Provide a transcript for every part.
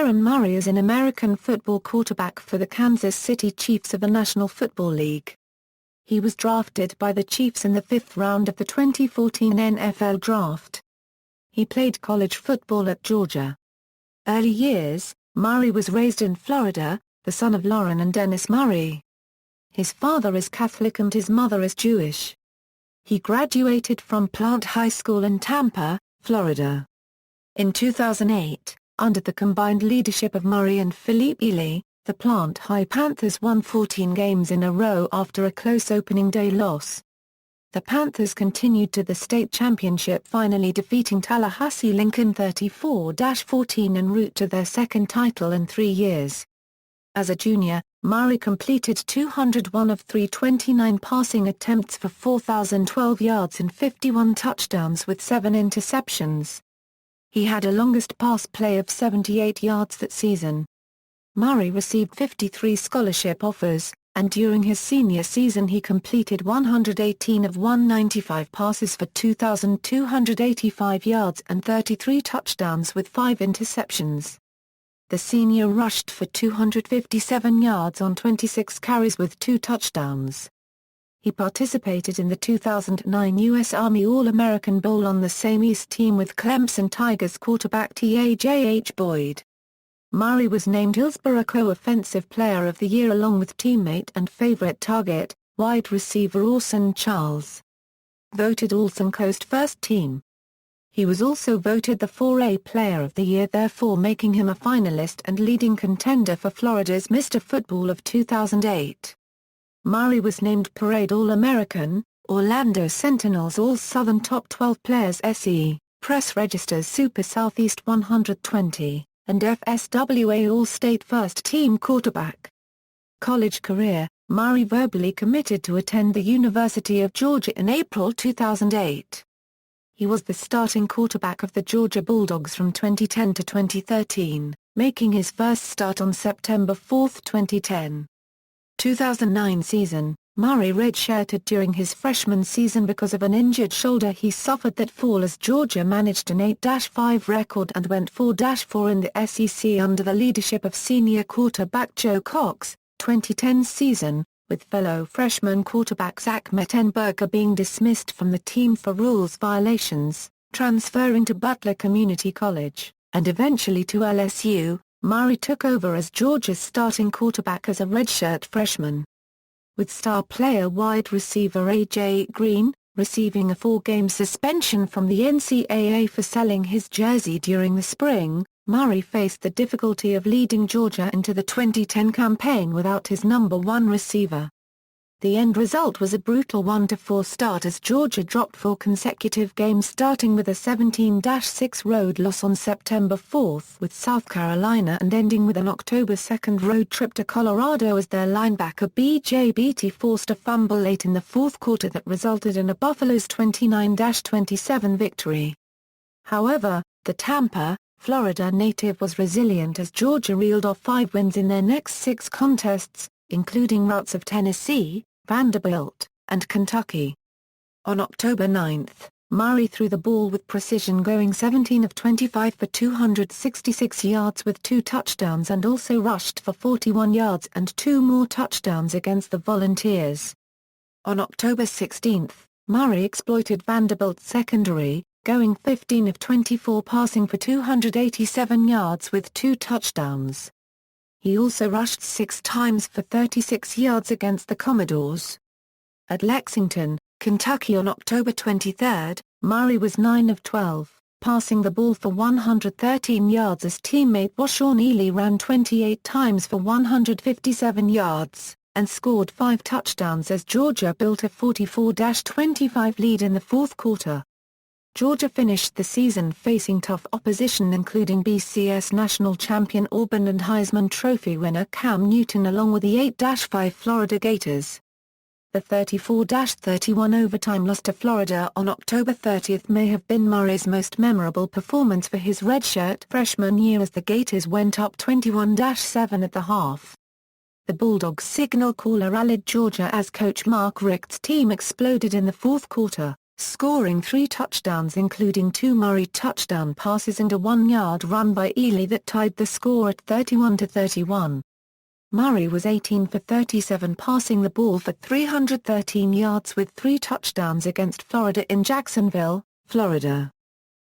Darren Murray is an American football quarterback for the Kansas City Chiefs of the National Football League. He was drafted by the Chiefs in the 5th round of the 2014 NFL Draft. He played college football at Georgia. Early years, Murray was raised in Florida, the son of Lauren and Dennis Murray. His father is Catholic and his mother is Jewish. He graduated from Plant High School in Tampa, Florida. In 2008, under the combined leadership of Murray and Philippe Ely, the Plant High Panthers won 14 games in a row after a close opening day loss. The Panthers continued to the state championship, finally defeating Tallahassee Lincoln 34-14 en route to their second title in 3 years. As a junior, Murray completed 201 of 329 passing attempts for 4,012 yards and 51 touchdowns with 7 interceptions. He had a longest pass play of 78 yards that season. Murray received 53 scholarship offers, and during his senior season he completed 118 of 195 passes for 2,285 yards and 33 touchdowns with 5 interceptions. The senior rushed for 257 yards on 26 carries with 2 touchdowns. He participated in the 2009 U.S. Army All-American Bowl on the same East team with Clemson Tigers quarterback T.A.J.H. Boyd. Murray was named Hillsborough Co-Offensive Player of the Year along with teammate and favorite target, wide receiver Orson Charles. Voted All-Sun Coast First Team. He was also voted the 4A Player of the Year, therefore making him a finalist and leading contender for Florida's Mr. Football of 2008. Murray was named Parade All-American, Orlando Sentinels All-Southern Top 12 Players SE, Press Register's Super Southeast 120, and FSWA All-State First Team Quarterback. College career: Murray verbally committed to attend the University of Georgia in April 2008. He was the starting quarterback of the Georgia Bulldogs from 2010 to 2013, making his first start on September 4, 2010. 2009 season, Murray redshirted during his freshman season because of an injured shoulder he suffered that fall as Georgia managed an 8-5 record and went 4-4 in the SEC under the leadership of senior quarterback Joe Cox. 2010 season, with fellow freshman quarterback Zach Mettenberger being dismissed from the team for rules violations, transferring to Butler Community College, and eventually to LSU. Murray took over as Georgia's starting quarterback as a redshirt freshman. With star player wide receiver A.J. Green, receiving a 4-game suspension from the NCAA for selling his jersey during the spring, Murray faced the difficulty of leading Georgia into the 2010 campaign without his number 1 receiver. The end result was a brutal 1-4 start as Georgia dropped 4 consecutive games, starting with a 17-6 road loss on September 4 with South Carolina and ending with an October 2 road trip to Colorado as their linebacker B.J. Beatty forced a fumble late in the fourth quarter that resulted in a Buffalo's 29-27 victory. However, the Tampa, Florida native was resilient as Georgia reeled off 5 wins in their next 6 contests, including routs of Tennessee, Vanderbilt, and Kentucky. On October 9, Murray threw the ball with precision, going 17 of 25 for 266 yards with 2 touchdowns, and also rushed for 41 yards and 2 more touchdowns against the Volunteers. On October 16, Murray exploited Vanderbilt's secondary, going 15 of 24 passing for 287 yards with 2 touchdowns. He also rushed 6 times for 36 yards against the Commodores. At Lexington, Kentucky on October 23, Murray was 9 of 12, passing the ball for 113 yards as teammate Washaun Ely ran 28 times for 157 yards, and scored 5 touchdowns as Georgia built a 44-25 lead in the fourth quarter. Georgia finished the season facing tough opposition including BCS national champion Auburn and Heisman Trophy winner Cam Newton along with the 8-5 Florida Gators. The 34-31 overtime loss to Florida on October 30 may have been Murray's most memorable performance for his redshirt freshman year as the Gators went up 21-7 at the half. The Bulldogs signal caller rallied Georgia as coach Mark Richt's team exploded in the fourth quarter. scoring 3 touchdowns including 2 Murray touchdown passes and a 1-yard run by Ely that tied the score at 31-31. Murray was 18 for 37 passing the ball for 313 yards with 3 touchdowns against Florida in Jacksonville, Florida.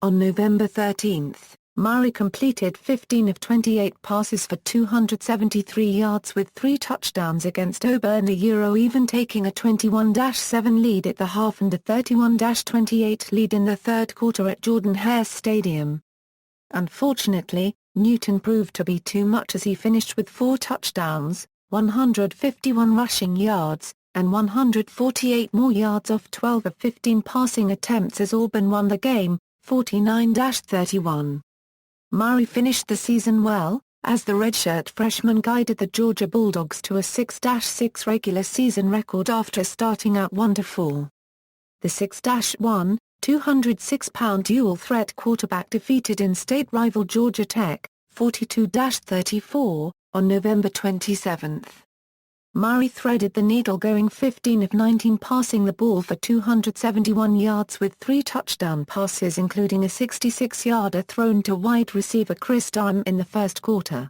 On November 13, Murray completed 15 of 28 passes for 273 yards with 3 touchdowns against Auburn, even taking a 21-7 lead at the half and a 31-28 lead in the third quarter at Jordan-Hare Stadium. Unfortunately, Newton proved to be too much as he finished with 4 touchdowns, 151 rushing yards, and 148 more yards off 12 of 15 passing attempts as Auburn won the game, 49-31. Murray finished the season well, as the redshirt freshman guided the Georgia Bulldogs to a 6-6 regular season record after starting out 1-4. The 6-1, 206-pound dual-threat quarterback defeated in-state rival Georgia Tech, 42-34, on November 27. Murray threaded the needle going 15 of 19 passing the ball for 271 yards with 3 touchdown passes including a 66-yarder thrown to wide receiver Chris Durham in the first quarter.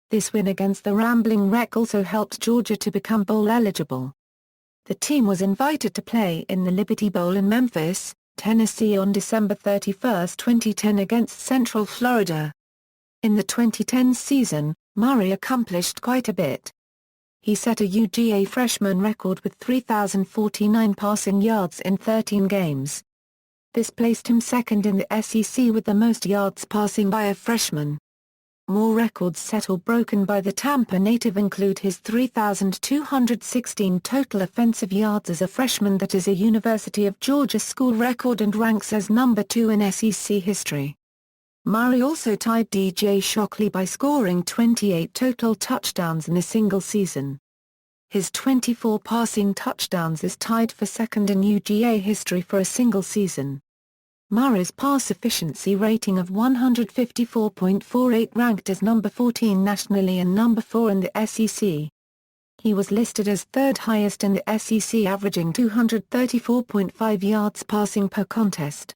This win against the Rambling Wreck also helped Georgia to become bowl eligible. The team was invited to play in the Liberty Bowl in Memphis, Tennessee on December 31, 2010 against Central Florida. In the 2010 season, Murray accomplished quite a bit. He set a UGA freshman record with 3,049 passing yards in 13 games. This placed him second in the SEC with the most yards passing by a freshman. More records set or broken by the Tampa native include his 3,216 total offensive yards as a freshman, that is a University of Georgia school record and ranks as number 2 in SEC history. Murray also tied DJ Shockley by scoring 28 total touchdowns in a single season. His 24 passing touchdowns is tied for second in UGA history for a single season. Murray's pass efficiency rating of 154.48 ranked as number 14 nationally and number 4 in the SEC. He was listed as third highest in the SEC, averaging 234.5 yards passing per contest.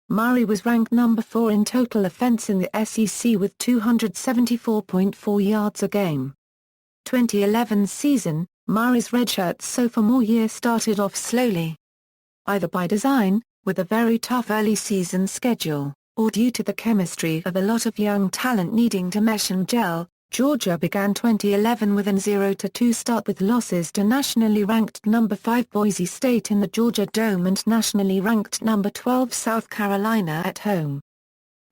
Murray was ranked number 4 in total offense in the SEC with 274.4 yards a game. 2011 season, Murray's redshirt sophomore year started off slowly. Either by design, with a very tough early season schedule, or due to the chemistry of a lot of young talent needing to mesh and gel, Georgia began 2011 with an 0-2 start with losses to nationally ranked number 5 Boise State in the Georgia Dome and nationally ranked number 12 South Carolina at home.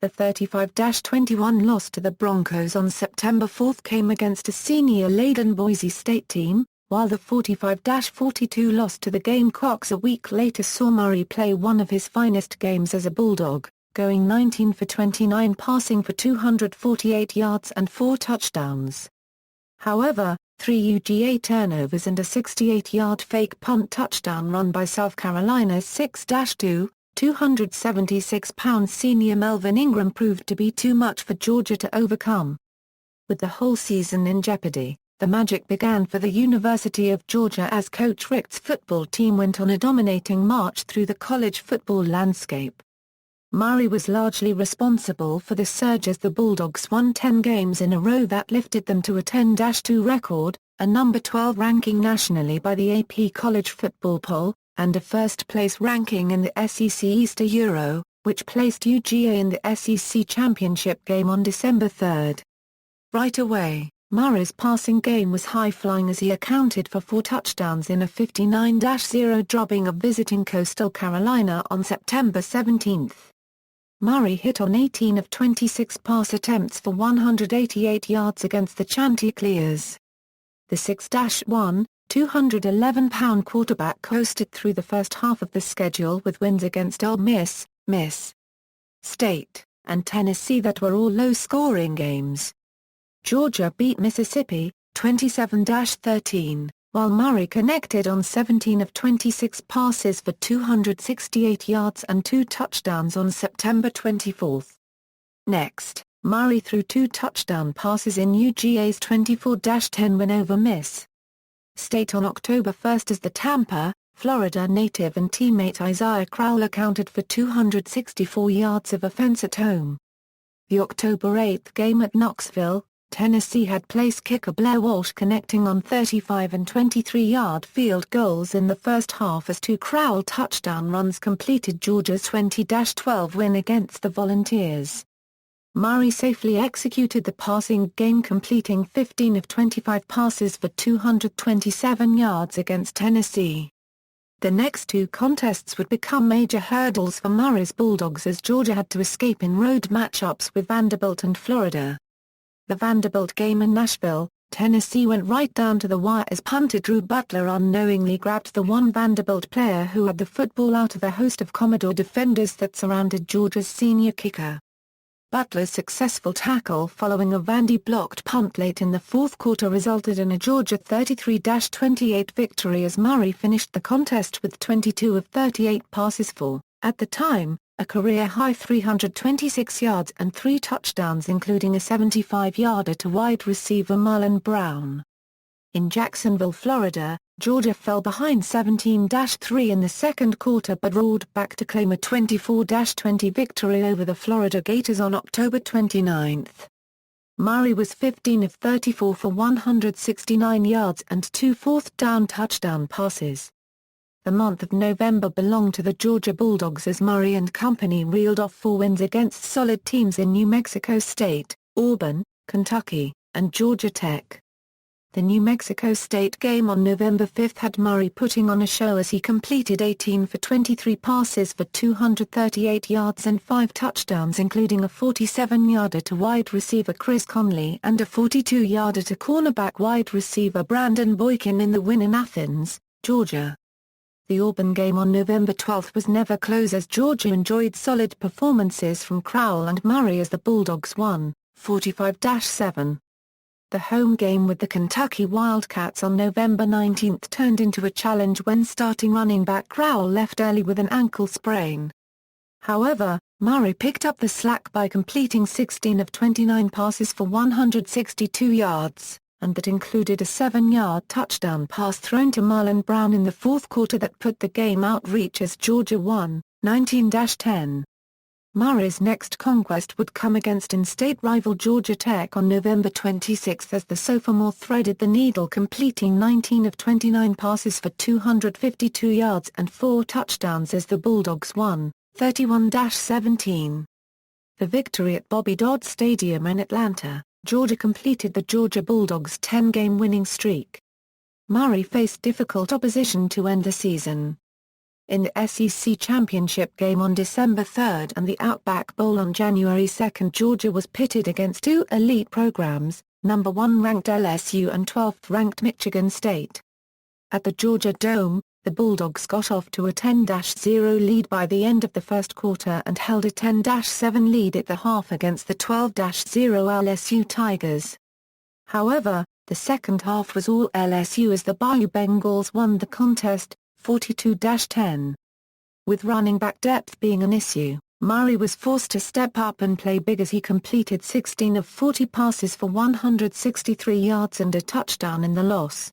The 35-21 loss to the Broncos on September 4 came against a senior-laden Boise State team, while the 45-42 loss to the Gamecocks a week later saw Murray play one of his finest games as a Bulldog, going 19 for 29 passing for 248 yards and 4 touchdowns. However, 3 UGA turnovers and a 68-yard fake punt touchdown run by South Carolina's 6-2, 276-pound senior Melvin Ingram proved to be too much for Georgia to overcome. With the whole season in jeopardy, the magic began for the University of Georgia as Coach Richt's football team went on a dominating march through the college football landscape. Murray was largely responsible for the surge as the Bulldogs won 10 games in a row that lifted them to a 10-2 record, a number 12 ranking nationally by the AP College Football Poll, and a first-place ranking in the SEC Easter Euro, which placed UGA in the SEC championship game on December 3. Right away, Murray's passing game was high-flying as he accounted for 4 touchdowns in a 59-0 drubbing of visiting Coastal Carolina on September 17. Murray hit on 18 of 26 pass attempts for 188 yards against the Chanticleers. The 6-1, 211-pound quarterback coasted through the first half of the schedule with wins against Ole Miss, Miss State, and Tennessee that were all low-scoring games. Georgia beat Mississippi, 27-13, while Murray connected on 17 of 26 passes for 268 yards and 2 touchdowns on September 24. Next, Murray threw 2 touchdown passes in UGA's 24-10 win over Miss State on October 1 as the Tampa, Florida native and teammate Isaiah Crowell accounted for 264 yards of offense at home. The October 8 game at Knoxville, Tennessee had place kicker Blair Walsh connecting on 35 and 23-yard field goals in the first half as two Crowell touchdown runs completed Georgia's 20-12 win against the Volunteers. Murray safely executed the passing game, completing 15 of 25 passes for 227 yards against Tennessee. The next two contests would become major hurdles for Murray's Bulldogs as Georgia had to escape in road matchups with Vanderbilt and Florida. The Vanderbilt game in Nashville, Tennessee went right down to the wire as punter Drew Butler unknowingly grabbed the one Vanderbilt player who had the football out of a host of Commodore defenders that surrounded Georgia's senior kicker. Butler's successful tackle following a Vandy blocked punt late in the fourth quarter resulted in a Georgia 33-28 victory as Murray finished the contest with 22 of 38 passes for, at the time, a career-high 326 yards and 3 touchdowns including a 75-yarder to wide receiver Marlon Brown. In Jacksonville, Florida, Georgia fell behind 17-3 in the second quarter but roared back to claim a 24-20 victory over the Florida Gators on October 29. Murray was 15 of 34 for 169 yards and 2 fourth-down touchdown passes. The month of November belonged to the Georgia Bulldogs as Murray and company reeled off 4 wins against solid teams in New Mexico State, Auburn, Kentucky, and Georgia Tech. The New Mexico State game on November 5 had Murray putting on a show as he completed 18 for 23 passes for 238 yards and 5 touchdowns including a 47-yarder to wide receiver Chris Conley and a 42-yarder to cornerback wide receiver Brandon Boykin in the win in Athens, Georgia. The Auburn game on November 12 was never close as Georgia enjoyed solid performances from Crowell and Murray as the Bulldogs won, 45-7. The home game with the Kentucky Wildcats on November 19 turned into a challenge when starting running back Crowell left early with an ankle sprain. However, Murray picked up the slack by completing 16 of 29 passes for 162 yards, and that included a 7-yard touchdown pass thrown to Marlon Brown in the fourth quarter that put the game out of reach as Georgia won, 19-10. Murray's next conquest would come against in-state rival Georgia Tech on November 26 as the sophomore threaded the needle completing 19 of 29 passes for 252 yards and 4 touchdowns as the Bulldogs won, 31-17. The victory at Bobby Dodd Stadium in Atlanta, Georgia completed the Georgia Bulldogs' 10-game winning streak. Murray faced difficult opposition to end the season. In the SEC Championship game on December 3 and the Outback Bowl on January 2, Georgia was pitted against two elite programs, number 1 ranked LSU and 12th ranked Michigan State. At the Georgia Dome, the Bulldogs got off to a 10-0 lead by the end of the first quarter and held a 10-7 lead at the half against the 12-0 LSU Tigers. However, the second half was all LSU as the Bayou Bengals won the contest, 42-10. With running back depth being an issue, Murray was forced to step up and play big as he completed 16 of 40 passes for 163 yards and a touchdown in the loss.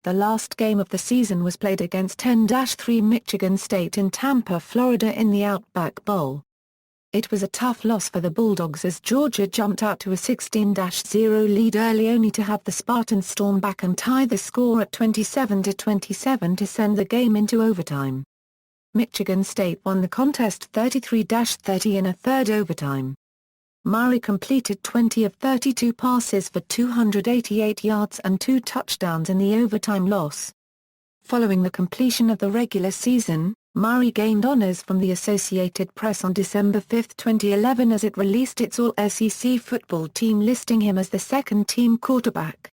The last game of the season was played against 10-3 Michigan State in Tampa, Florida in the Outback Bowl. It was a tough loss for the Bulldogs as Georgia jumped out to a 16-0 lead early only to have the Spartans storm back and tie the score at 27-27 to send the game into overtime. Michigan State won the contest 33-30 in a third overtime. Murray completed 20 of 32 passes for 288 yards and 2 touchdowns in the overtime loss. Following the completion of the regular season, Murray gained honors from the Associated Press on December 5, 2011 as it released its All-SEC football team listing him as the second-team quarterback.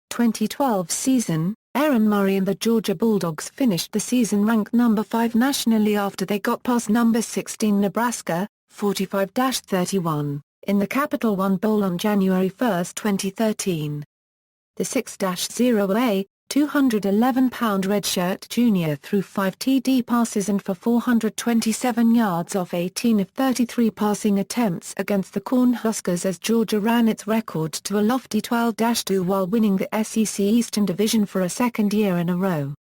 2012 season, Aaron Murray and the Georgia Bulldogs finished the season ranked number 5 nationally after they got past number 16 Nebraska, 45-31, in the Capital One Bowl on January 1, 2013. The 6-0A, 211-pound redshirt junior threw 5 TD passes and for 427 yards off 18 of 33 passing attempts against the Cornhuskers as Georgia ran its record to a lofty 12-2 while winning the SEC Eastern Division for a second year in a row.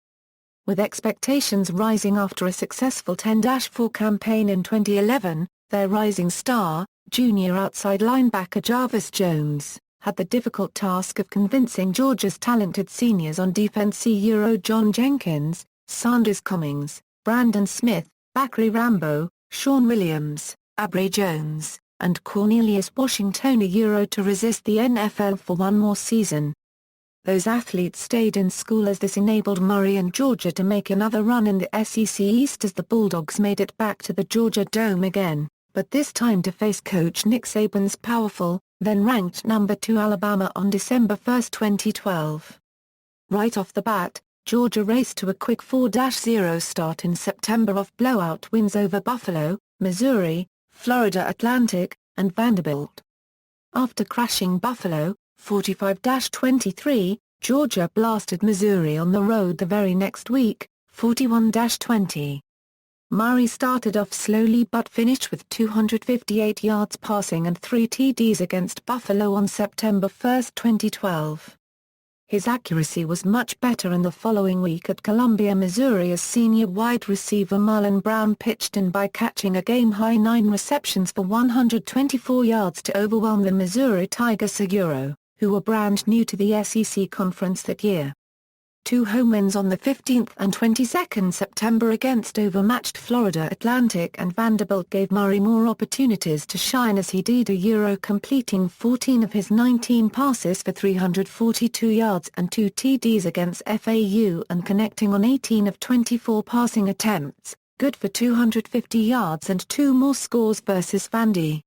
With expectations rising after a successful 10-4 campaign in 2011, their rising star, junior outside linebacker Jarvis Jones, had the difficult task of convincing Georgia's talented seniors on defense John Jenkins, Sanders Cummings, Brandon Smith, Bakary Rambo, Sean Williams, Abray Jones, and Cornelius Washington to resist the NFL for one more season. Those athletes stayed in school as this enabled Murray and Georgia to make another run in the SEC East as the Bulldogs made it back to the Georgia Dome again, but this time to face coach Nick Saban's powerful, then-ranked number 2 Alabama on December 1, 2012. Right off the bat, Georgia raced to a quick 4-0 start in September off blowout wins over Buffalo, Missouri, Florida Atlantic, and Vanderbilt. After crashing Buffalo, 45-23, Georgia blasted Missouri on the road the very next week, 41-20. Murray started off slowly but finished with 258 yards passing and 3 TDs against Buffalo on September 1, 2012. His accuracy was much better in the following week at Columbia, Missouri as senior wide receiver Marlon Brown pitched in by catching a game-high 9 receptions for 124 yards to overwhelm the Missouri Tigers, who were brand new to the SEC Conference that year. 2 home wins on the 15th and 22nd September against overmatched Florida Atlantic and Vanderbilt gave Murray more opportunities to shine as he did completing 14 of his 19 passes for 342 yards and 2 TDs against FAU and connecting on 18 of 24 passing attempts, good for 250 yards and 2 more scores versus Vandy.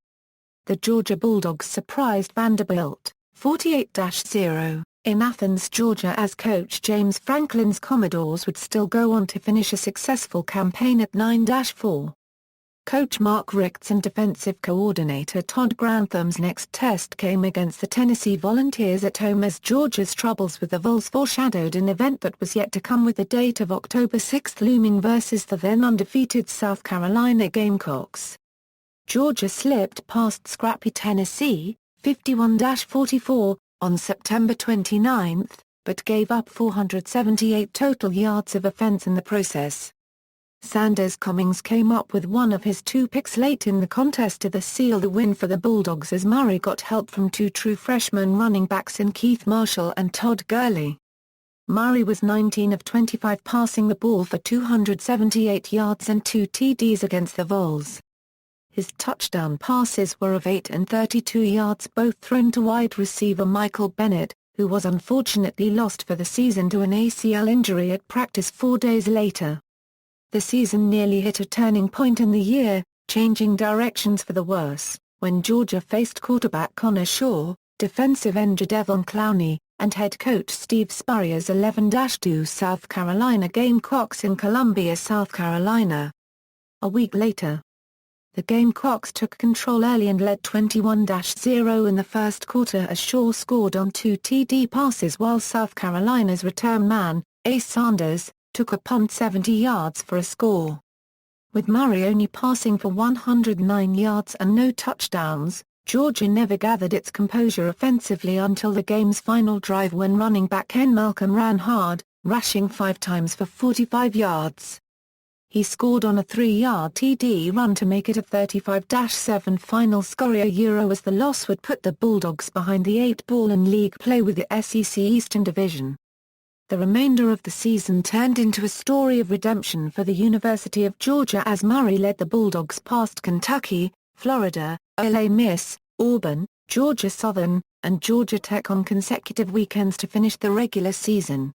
The Georgia Bulldogs surprised Vanderbilt, 48-0. in Athens, Georgia as coach James Franklin's Commodores would still go on to finish a successful campaign at 9-4. Coach Mark Richts and defensive coordinator Todd Grantham's next test came against the Tennessee Volunteers at home as Georgia's troubles with the Vols foreshadowed an event that was yet to come with the date of October 6 looming versus the then undefeated South Carolina Gamecocks. Georgia slipped past scrappy Tennessee, 51-44, on September 29, but gave up 478 total yards of offense in the process. Sanders Cummings came up with one of his 2 picks late in the contest to seal the win for the Bulldogs as Murray got help from 2 true freshman running backs in Keith Marshall and Todd Gurley. Murray was 19 of 25 passing the ball for 278 yards and 2 TDs against the Vols. His touchdown passes were of 8 and 32 yards, both thrown to wide receiver Michael Bennett, who was unfortunately lost for the season to an ACL injury at practice 4 days later. The season nearly hit a turning point in the year, changing directions for the worse, when Georgia faced quarterback Connor Shaw, defensive end Jadeveon Clowney, and head coach Steve Spurrier's 11-2 South Carolina Gamecocks in Columbia, South Carolina. A week later, the Gamecocks took control early and led 21-0 in the first quarter as Shaw scored on 2 TD passes while South Carolina's return man, Ace Sanders, took a punt 70 yards for a score. With Murray only passing for 109 yards and no touchdowns, Georgia never gathered its composure offensively until the game's final drive when running back Ken Malcolm ran hard, rushing 5 times for 45 yards. He scored on a 3-yard TD run to make it a 35-7 final score as the loss would put the Bulldogs behind the 8th ball in league play with the SEC Eastern Division. The remainder of the season turned into a story of redemption for the University of Georgia as Murray led the Bulldogs past Kentucky, Florida, Ole Miss, Auburn, Georgia Southern, and Georgia Tech on consecutive weekends to finish the regular season.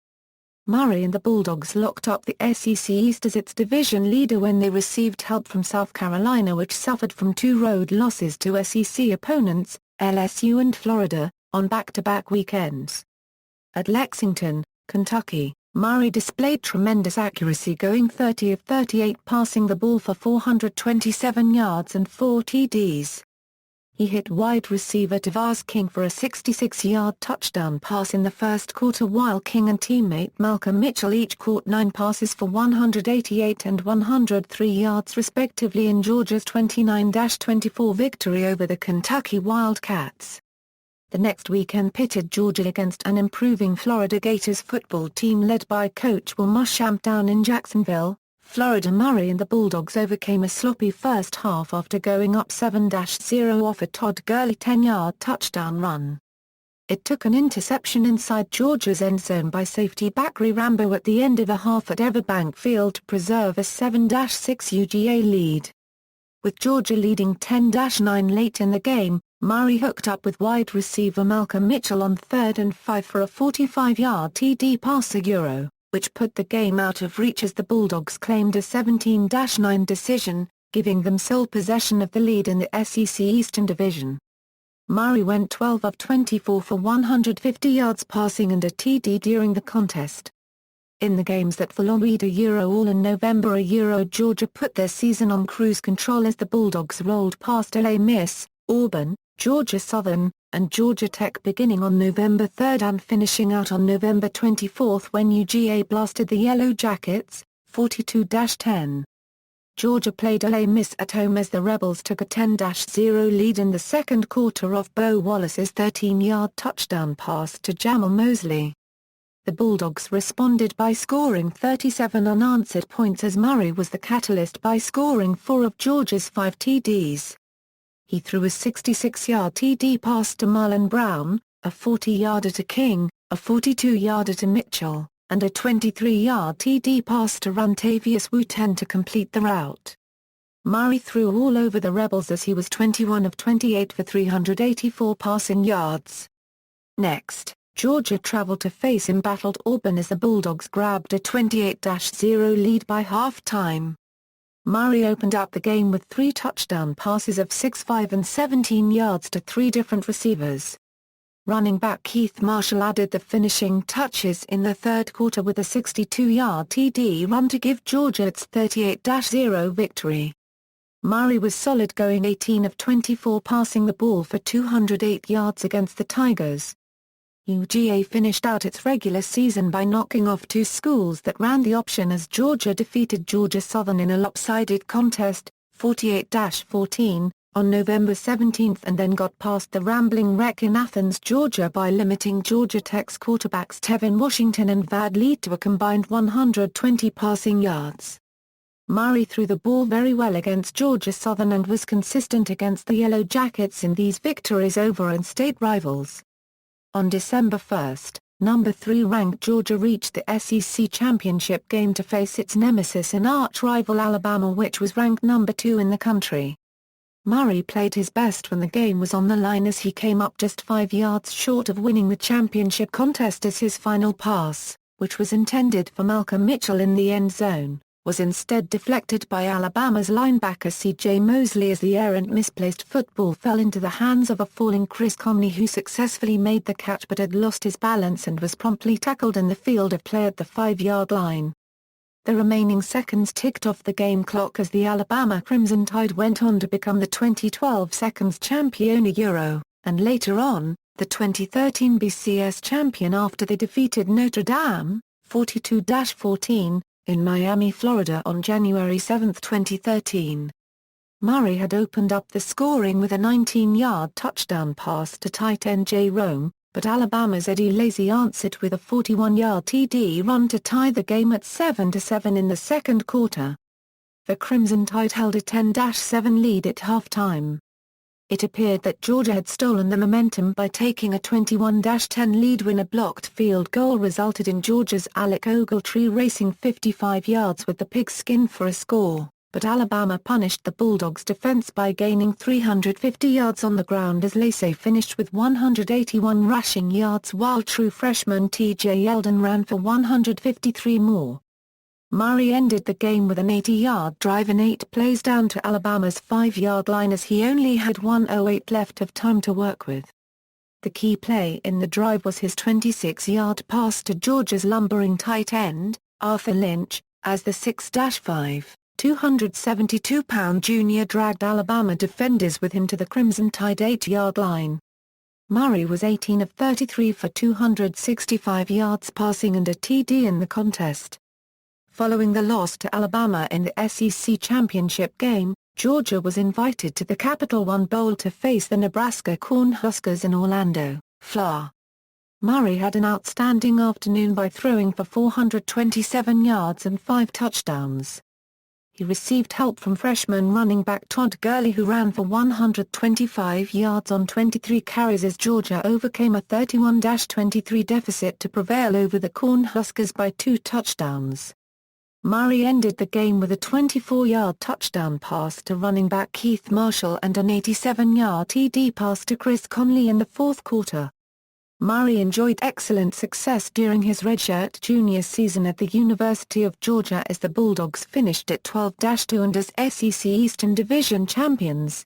Murray and the Bulldogs locked up the SEC East as its division leader when they received help from South Carolina, which suffered from 2 road losses to SEC opponents, LSU and Florida, on back-to-back weekends. At Lexington, Kentucky, Murray displayed tremendous accuracy, going 30 of 38 passing the ball for 427 yards and 4 TDs. He hit wide receiver Tavaz King for a 66-yard touchdown pass in the first quarter while King and teammate Malcolm Mitchell each caught 9 passes for 188 and 103 yards respectively in Georgia's 29-24 victory over the Kentucky Wildcats. The next weekend pitted Georgia against an improving Florida Gators football team led by coach Will Muschamp down in Jacksonville, Florida. Murray and the Bulldogs overcame a sloppy first half after going up 7-0 off a Todd Gurley 10-yard touchdown run. It took an interception inside Georgia's end zone by safety Bakary Rambo at the end of the half at Everbank Field to preserve a 7-6 UGA lead. With Georgia leading 10-9 late in the game, Murray hooked up with wide receiver Malcolm Mitchell on 3rd and 5 for a 45-yard TD pass which put the game out of reach as the Bulldogs claimed a 17-9 decision, giving them sole possession of the lead in the SEC Eastern Division. Murray went 12 of 24 for 150 yards passing and a TD during the contest. In the games that followed all in November Georgia put their season on cruise control as the Bulldogs rolled past Ole Miss, Auburn, Georgia Southern, and Georgia Tech beginning on November 3 and finishing out on November 24 when UGA blasted the Yellow Jackets, 42-10. Georgia played Ole Miss at home as the Rebels took a 10-0 lead in the second quarter off Bo Wallace's 13-yard touchdown pass to Jamal Mosley. The Bulldogs responded by scoring 37 unanswered points as Murray was the catalyst by scoring 4 of Georgia's 5 TDs. He threw a 66-yard TD pass to Marlon Brown, a 40-yarder to King, a 42-yarder to Mitchell, and a 23-yard TD pass to Rantavius Wooten to complete the route. Murray threw all over the Rebels as he was 21 of 28 for 384 passing yards. Next, Georgia traveled to face embattled Auburn as the Bulldogs grabbed a 28-0 lead by halftime. Murray opened up the game with 3 touchdown passes of 6-5 and 17 yards to 3 different receivers. Running back Keith Marshall added the finishing touches in the third quarter with a 62-yard TD run to give Georgia its 38-0 victory. Murray was solid, going 18 of 24 passing the ball for 208 yards against the Tigers. UGA finished out its regular season by knocking off 2 schools that ran the option as Georgia defeated Georgia Southern in a lopsided contest, 48-14, on November 17 and then got past the Rambling Wreck in Athens, Georgia by limiting Georgia Tech's quarterbacks Tevin Washington and Vad Lead to a combined 120 passing yards. Murray threw the ball very well against Georgia Southern and was consistent against the Yellow Jackets in these victories over in-state rivals. On December 1, number 3 ranked Georgia reached the SEC championship game to face its nemesis and arch-rival Alabama, which was ranked number 2 in the country. Murray played his best when the game was on the line as he came up just 5 yards short of winning the championship contest as his final pass, which was intended for Malcolm Mitchell in the end zone, was instead deflected by Alabama's linebacker C.J. Mosley as the errant misplaced football fell into the hands of a falling Chris Conley, who successfully made the catch but had lost his balance and was promptly tackled in the field of play at the 5-yard line. The remaining seconds ticked off the game clock as the Alabama Crimson Tide went on to become the 2012 seconds champion and later on, the 2013 BCS champion after they defeated Notre Dame, 42-14, in Miami, Florida on January 7, 2013. Murray had opened up the scoring with a 19-yard touchdown pass to tight end Jay Rome, but Alabama's Eddie Lacy answered with a 41-yard TD run to tie the game at 7-7 in the second quarter. The Crimson Tide held a 10-7 lead at halftime. It appeared that Georgia had stolen the momentum by taking a 21-10 lead when a blocked field goal resulted in Georgia's Alec Ogletree racing 55 yards with the pigskin for a score, but Alabama punished the Bulldogs' defense by gaining 350 yards on the ground as Lacy finished with 181 rushing yards while true freshman T.J. Yeldon ran for 153 more. Murray ended the game with an 80-yard drive in 8 plays down to Alabama's 5-yard line as he only had 1:08 left of time to work with. The key play in the drive was his 26-yard pass to Georgia's lumbering tight end, Arthur Lynch, as the 6'5", 272-pound junior dragged Alabama defenders with him to the Crimson Tide 8-yard line. Murray was 18 of 33 for 265 yards passing and a TD in the contest. Following the loss to Alabama in the SEC championship game, Georgia was invited to the Capital One Bowl to face the Nebraska Cornhuskers in Orlando, Fla. Murray had an outstanding afternoon by throwing for 427 yards and 5 touchdowns. He received help from freshman running back Todd Gurley, who ran for 125 yards on 23 carries as Georgia overcame a 31-23 deficit to prevail over the Cornhuskers by 2 touchdowns. Murray ended the game with a 24-yard touchdown pass to running back Keith Marshall and an 87-yard TD pass to Chris Conley in the fourth quarter. Murray enjoyed excellent success during his redshirt junior season at the University of Georgia as the Bulldogs finished at 12-2 and as SEC Eastern Division champions.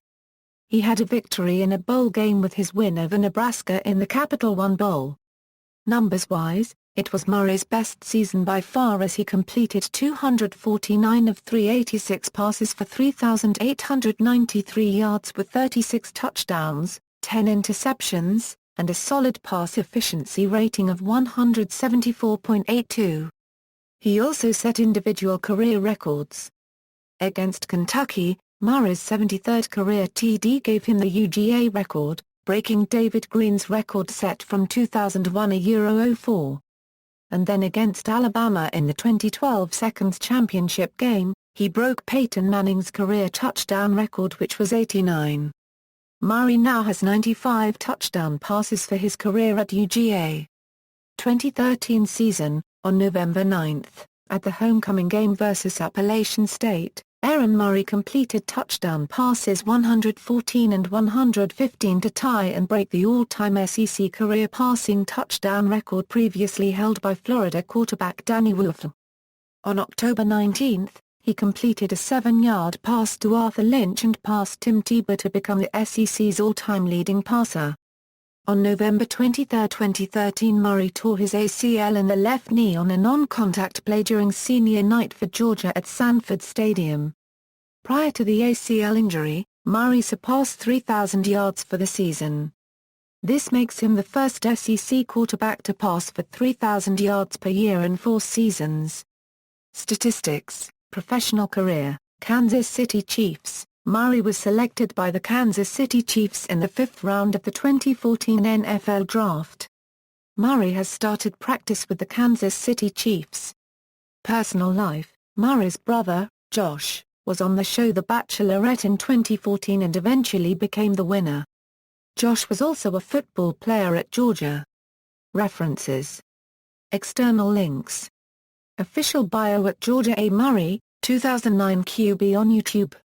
He had a victory in a bowl game with his win over Nebraska in the Capital One Bowl. Numbers-wise, it was Murray's best season by far as he completed 249 of 386 passes for 3,893 yards with 36 touchdowns, 10 interceptions, and a solid pass efficiency rating of 174.82. He also set individual career records. Against Kentucky, Murray's 73rd career TD gave him the UGA record, breaking David Green's record set from 2001 04. And then against Alabama in the 2012 Seconds Championship game, he broke Peyton Manning's career touchdown record, which was 89. Murray now has 95 touchdown passes for his career at UGA. 2013 season, on November 9, at the homecoming game versus Appalachian State, Aaron Murray completed touchdown passes 114 and 115 to tie and break the all-time SEC career passing touchdown record previously held by Florida quarterback Danny Wuerffel. On October 19, he completed a 7-yard pass to Arthur Lynch and passed Tim Tebow to become the SEC's all-time leading passer. On November 23, 2013, Murray tore his ACL in the left knee on a non-contact play during senior night for Georgia at Sanford Stadium. Prior to the ACL injury, Murray surpassed 3,000 yards for the season. This makes him the first SEC quarterback to pass for 3,000 yards per year in 4 seasons. Statistics. Professional career, Kansas City Chiefs. Murray was selected by the Kansas City Chiefs in the 5th round of the 2014 NFL Draft. Murray has started practice with the Kansas City Chiefs. Personal life. Murray's brother, Josh, was on the show The Bachelorette in 2014 and eventually became the winner. Josh was also a football player at Georgia. References. External links. Official bio at Georgia. A. Murray, 2009 QB on YouTube.